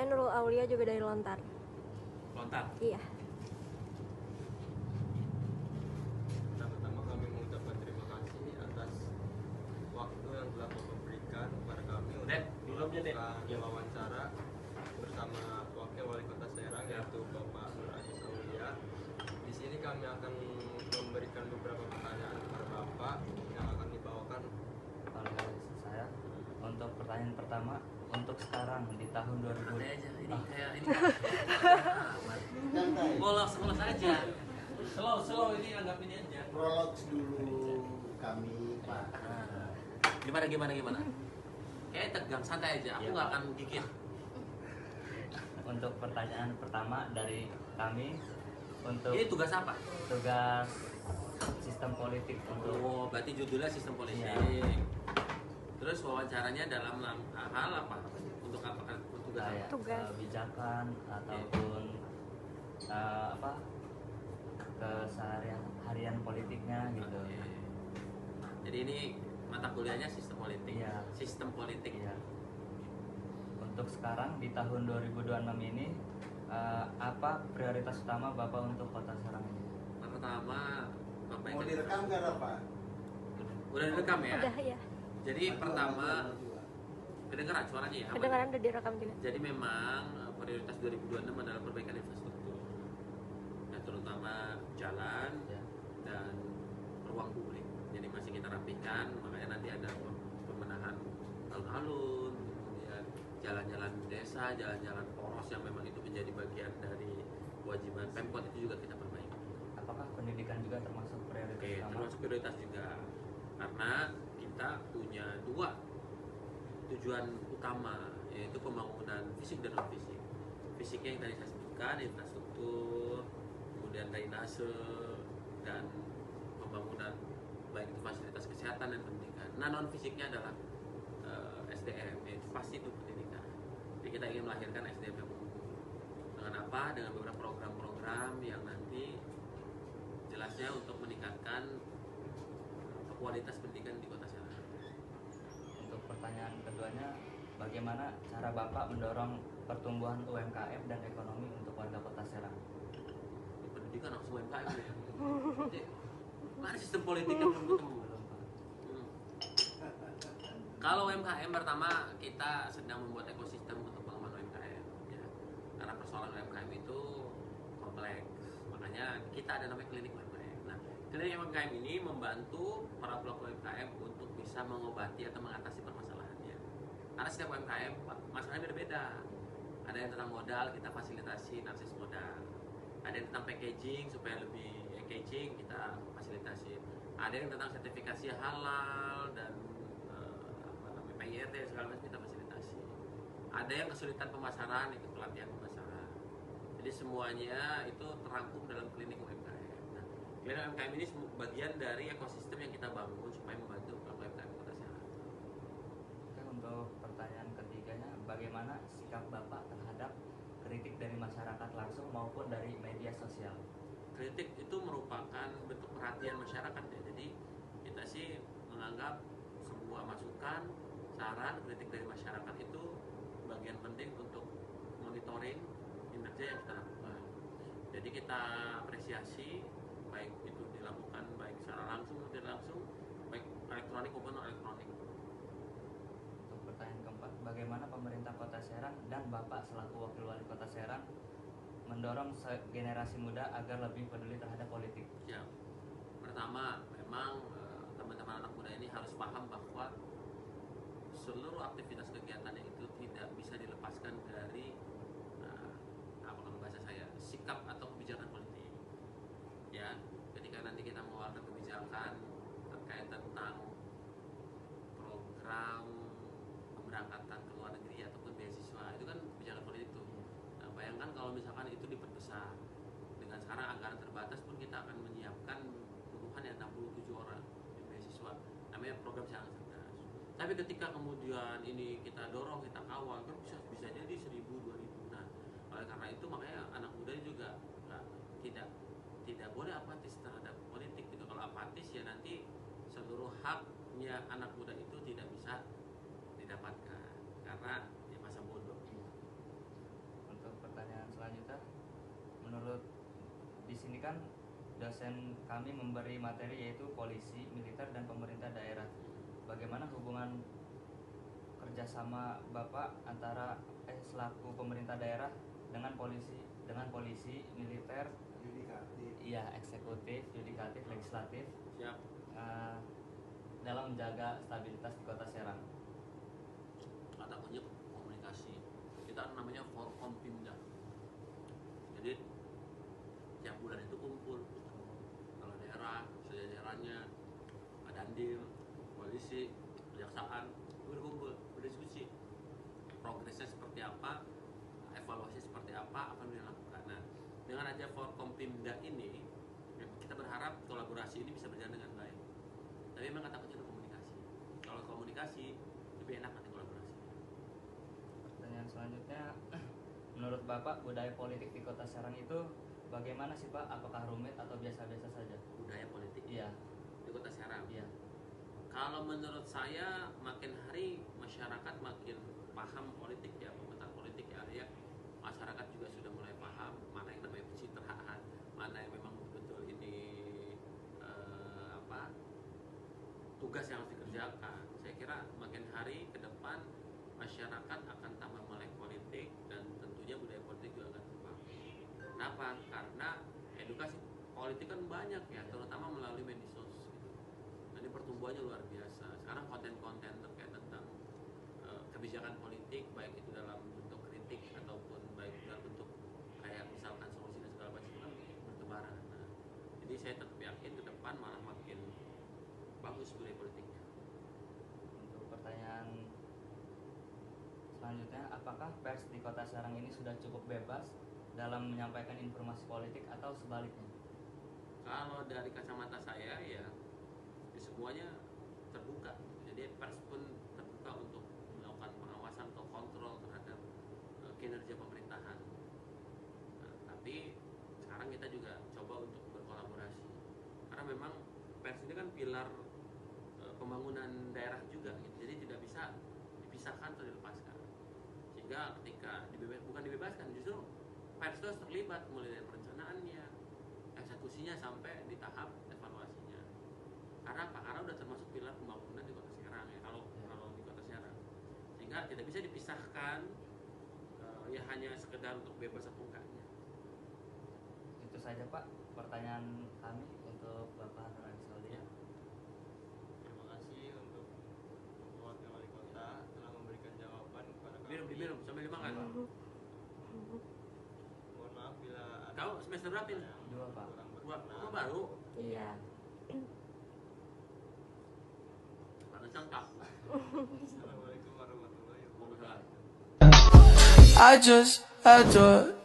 Saya Nurul Aulia, juga dari Lontar. Lontar? Iya. Pertama kami mengucapkan terima kasih atas waktu yang telah Bapak berikan kepada kami untuk melakukan wawancara bersama Wakil Wali Kota Serang, yaitu Bapak Nur Aziz Aulia. Di sini kami akan memberikan beberapa pertanyaan kepada Bapak yang akan dibawakan oleh saya. Untuk pertanyaan pertama, untuk sekarang di tahun 2000 aja ini kayak ini bolos aja, slow ini anggap ini aja. Prolog dulu kami, Pak. Gimana? Kayak tegang, santai aja. Aku Iya, nggak Pak. akan gigit. Untuk pertanyaan pertama dari kami, untuk Ini tugas apa? tugas sistem politik untuk Oh, berarti judulnya sistem politik. Iya. Terus wawancaranya dalam hal apa? Untuk apa kan? Tugas apa? kayak Tugas. kebijakan ataupun apa keseharian harian politiknya gitu. Oke. Jadi ini mata kuliahnya sistem politik. Iya. Sistem politik. Iya. Untuk sekarang di tahun 2026 ini apa prioritas utama Bapak untuk Kota Serang ini? Pertama, Bapak Mau direkam nggak, Pak? Udah direkam ya? Udah ya. Jadi pertama kedengeran suaranya ya? Kedengaran udah direkam juga. Jadi memang prioritas 2026 adalah perbaikan infrastruktur, ya, terutama jalan Ya. dan ruang publik. Jadi masih kita rapikan, makanya nanti ada pemenahan alun-alun, kemudian jalan-jalan desa, jalan-jalan poros yang memang itu menjadi bagian dari kewajiban Pemkot, itu juga kita perbaiki. Apakah pendidikan juga termasuk prioritas Oke, utama? termasuk prioritas juga, karena kita punya dua tujuan utama, yaitu pembangunan fisik dan non fisik. Fisiknya yang tadi saya sebutkan, infrastruktur, kemudian drainase, dan pembangunan baik itu fasilitas kesehatan dan pendidikan. Nah, non fisiknya adalah SDM, yaitu pasti itu pendidikan. Jadi kita ingin melahirkan SDM yang unggul. Dengan apa? Dengan beberapa program-program yang nanti jelasnya untuk meningkatkan kualitas pendidikan di Kota Serang. Untuk pertanyaan keduanya, bagaimana cara Bapak mendorong pertumbuhan UMKM dan ekonomi untuk warga Kota Serang? Di pendidikan langsung UMKM ya. Jadi, mana sistem politiknya belum ketemu? Belum, Pak. Hmm. Kalau UMKM, pertama kita sedang membuat ekosistem untuk pengembangan UMKM, ya. Karena persoalan UMKM itu kompleks, makanya kita ada namanya klinik UMKM. Nah, klinik UMKM ini membantu para pelaku UMKM untuk bisa mengobati atau mengatasi permasalahannya. Karena setiap UMKM masalahnya beda-beda. Ada yang tentang modal, kita fasilitasi akses modal. Ada yang tentang packaging supaya lebih engaging, kita fasilitasi. Ada yang tentang sertifikasi halal dan PIRT segala macam, kita fasilitasi. Ada yang kesulitan pemasaran, itu pelatihan pemasaran. Jadi semuanya itu terangkum dalam klinik UMKM. Nah, klinik UMKM ini bagian dari ekosistem yang kita bangun supaya membantu UMKM Kota Serang. Oke, untuk pertanyaan ketiganya, bagaimana sikap Bapak terhadap kritik dari masyarakat langsung maupun dari media sosial? Kritik itu merupakan bentuk perhatian masyarakat ya. Jadi kita sih menganggap sebuah masukan, saran, kritik dari masyarakat itu bagian penting untuk monitoring kinerja yang kita lakukan. Jadi kita apresiasi, baik itu dilakukan baik secara langsung maupun tidak langsung, baik elektronik maupun non elektronik. Untuk pertanyaan keempat, bagaimana pemerintah Kota Serang dan Bapak selaku Wakil Wali Kota Serang mendorong generasi muda agar lebih peduli terhadap politik? Ya, pertama memang teman-teman anak muda ini harus paham bahwa seluruh aktivitas kegiatannya itu tidak bisa dilepaskan dari apa kalau bahasa saya, sikap atau kebijakan politik. Ya, ketika nanti kita mengeluarkan kebijakan terkait tentang program pemberangkatan ke luar negeri ataupun beasiswa, itu kan kebijakan politik tuh. Nah, bayangkan kalau misalkan itu diperbesar, dengan sekarang anggaran terbatas pun kita akan menyiapkan puluhan ya 67 orang di beasiswa. Namanya program sangat cerdas. Tapi ketika kemudian ini kita dorong, kita kawal, kan bisa jadi 1000, 2000. Nah, oleh karena itu makanya anak muda juga tidak boleh apatis terhadap politik. Gitu. Kalau apatis ya nanti seluruh haknya anak muda itu tidak bisa didapatkan karena ya masa bodoh. sini kan dosen kami memberi materi yaitu polisi, militer, dan pemerintah daerah. Bagaimana hubungan kerjasama Bapak antara selaku pemerintah daerah dengan polisi, militer, Yudikatif. iya eksekutif, yudikatif, legislatif Siap. dalam menjaga stabilitas di Kota Serang? Kata kunci komunikasi. Kita namanya Forkompimda. Jadi tiap bulan itu kumpul. Kalau daerah, sejajarannya, Dandim, polisi, kejaksaan, berkumpul, berdiskusi. Progresnya seperti apa, evaluasi seperti apa yang dilakukan. Nah, dengan aja Forkompimda ini, kita berharap kolaborasi ini bisa berjalan dengan baik. Tapi memang kata kunci komunikasi. Kalau komunikasi lebih enak nanti kolaborasi. Pertanyaan selanjutnya, menurut Bapak budaya politik di Kota Serang itu bagaimana sih Pak? Apakah rumit atau biasa-biasa saja? Budaya politik Iya, di Kota Serang. iya. Kalau menurut saya makin hari masyarakat makin paham politik ya, pemetaan politik ya. Masyarakat juga sudah mulai paham mana yang namanya pencitraan, mana yang memang betul ini tugas yang harus dikerjakan. Saya kira makin hari ke depan masyarakat akan tambah melek politik dan tentunya budaya politik juga akan terbangun. Kenapa? Karena edukasi politik kan banyak ya, terutama melalui media sosial. Ini pertumbuhannya luar biasa. Sekarang konten-konten terkait tentang kebijakan politik, baik itu dalam bentuk kritik ataupun baik dalam bentuk kayak misalkan solusi dan segala macam bertebaran. Nah, jadi saya tetap yakin ke depan malah makin bagus budaya politiknya. Untuk pertanyaan selanjutnya, apakah pers di Kota Serang ini sudah cukup bebas dalam menyampaikan informasi politik atau sebaliknya? Kalau dari kacamata saya ya semuanya terbuka. Jadi pers pun terbuka untuk melakukan pengawasan atau kontrol terhadap kinerja pemerintahan. Nah, tapi sekarang kita juga coba untuk berkolaborasi. Karena memang pers ini kan pilar pembangunan daerah juga gitu. Jadi tidak bisa dipisahkan atau dilepaskan. Sehingga ketika bukan dibebaskan, justru pers itu harus terlibat mulai dari perencanaannya, eksekusinya sampai di tahap evaluasinya. Karena apa? Karena udah termasuk pilar pembangunan di Kota Serang ya, kalau di Kota Serang. Sehingga tidak bisa dipisahkan ya hanya sekedar untuk bebas atau enggaknya. Itu saja Pak pertanyaan kami untuk Bapak Nur Adi Solih. Ya. Terima kasih untuk Wakil Wali Kota telah memberikan jawaban kepada kami. Minum sambil dimakan. Mohon maaf bila ada Kau semester berapa ini? yang Dua, Pak. kurang Dua, berkenan. baru. Iya. Baru cangkap. Assalamualaikum warahmatullahi wabarakatuh. Waalaikumsalam. I just adore.